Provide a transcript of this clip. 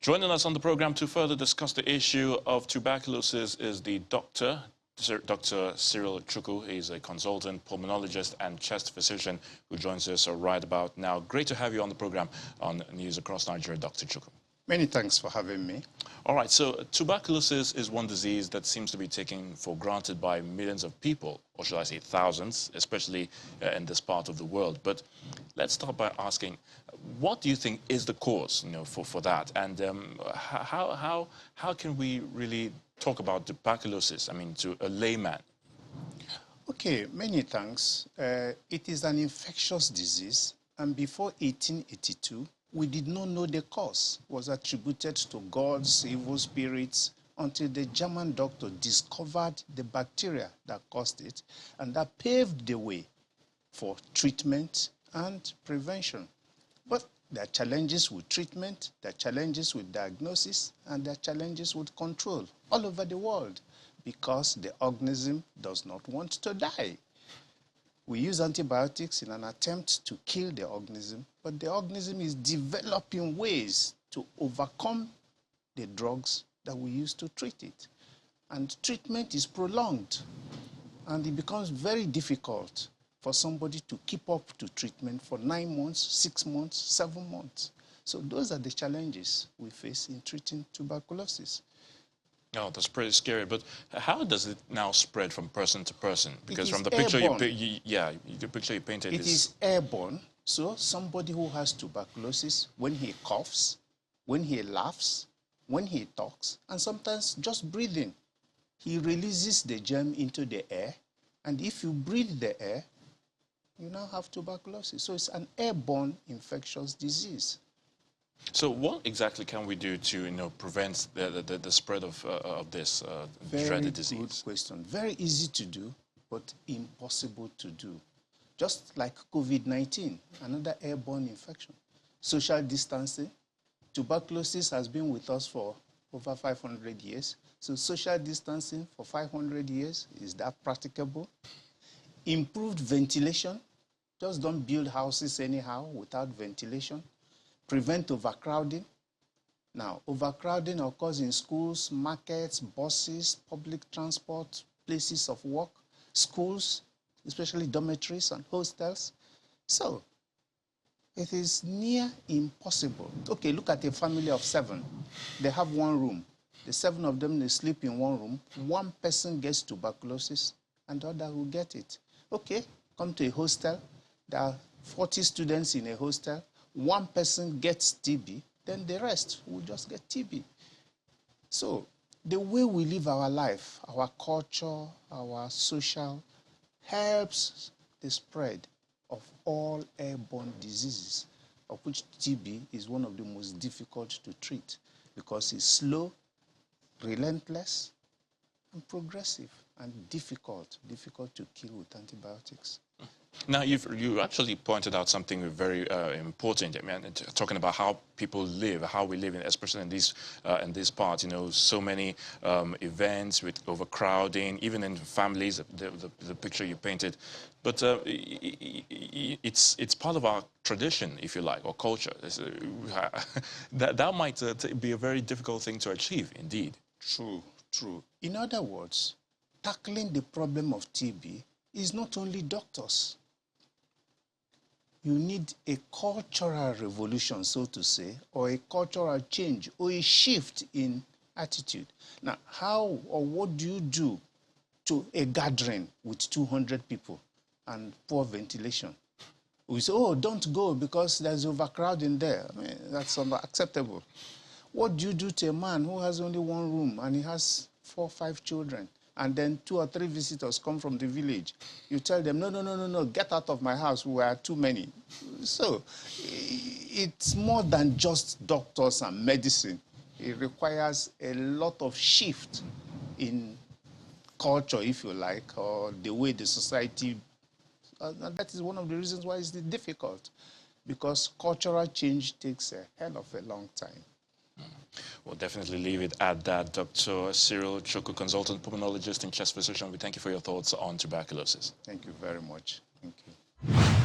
Joining us on the program to further discuss the issue of tuberculosis is the Dr. Cyril Chukwu. He's a consultant pulmonologist and chest physician who joins us right about now. Great to have you on the program on News Across Nigeria, Dr. Chukwu. Many thanks for having me. All right, so tuberculosis is one disease that seems to be taken for granted by millions of people, or should I say thousands, especially in this part of the world. But let's start by asking, what do you think is the cause, for that? And how can we really talk about tuberculosis, to a layman? Okay, many thanks. It is an infectious disease, and before 1882, we did not know the cause. It was attributed to gods, evil spirits, until the German doctor discovered the bacteria that caused it, and that paved the way for treatment and prevention. But there are challenges with treatment, there are challenges with diagnosis, and there are challenges with control all over the world because the organism does not want to die. We use antibiotics in an attempt to kill the organism, but the organism is developing ways to overcome the drugs that we use to treat it. And treatment is prolonged, and it becomes very difficult for somebody to keep up to treatment for 9 months, 6 months, 7 months. So those are the challenges we face in treating tuberculosis. Oh, that's pretty scary. But how does it now spread from person to person? Because from the airborne. the picture you painted It is airborne. So somebody who has tuberculosis, when he coughs, when he laughs, when he talks, and sometimes just breathing, he releases the germ into the air. And if you breathe the air, you now have tuberculosis. So it's an airborne infectious disease. So what exactly can we do to prevent the spread of this dreaded disease? Very good question. Very easy to do, but impossible to do. Just like COVID-19, another airborne infection. Social distancing. Tuberculosis has been with us for over 500 years. So social distancing for 500 years, is that practicable? Improved ventilation. Just don't build houses anyhow without ventilation. Prevent overcrowding. Now, overcrowding occurs in schools, markets, buses, public transport, places of work, schools, especially dormitories and hostels. So, it is near impossible. Okay, look at a family of 7. They have 1 room. The 7 of them, they sleep in 1 room. 1 person gets tuberculosis, and the other will get it. Okay, come to a hostel. There are 40 students in a hostel. 1 person gets TB, then the rest will just get TB. So the way we live our life, our culture, our social, helps the spread of all airborne diseases, of which TB is one of the most difficult to treat because it's slow, relentless, and progressive, and difficult to kill with antibiotics. Now, you actually pointed out something very important. Talking about how people live, how we live, especially in this part. So many events with overcrowding, even in families. The picture you painted, but it's part of our tradition, if you like, or culture. That might be a very difficult thing to achieve, indeed. True. In other words, tackling the problem of TB is not only doctors. You need a cultural revolution, so to say, or a cultural change, or a shift in attitude. Now, how or what do you do to a gathering with 200 people and poor ventilation? We say, oh, don't go because there's overcrowding there. That's unacceptable. What do you do to a man who has only 1 room and he has 4 or 5 children? And then 2 or 3 visitors come from the village. You tell them, no, get out of my house, we are too many. So it's more than just doctors and medicine. It requires a lot of shift in culture, if you like, or the way the society, and that is one of the reasons why it's difficult, because cultural change takes a hell of a long time. We'll definitely leave it at that. Dr. Cyril Chukwu, consultant pulmonologist and chest physician, we thank you for your thoughts on tuberculosis. Thank you very much. Thank you.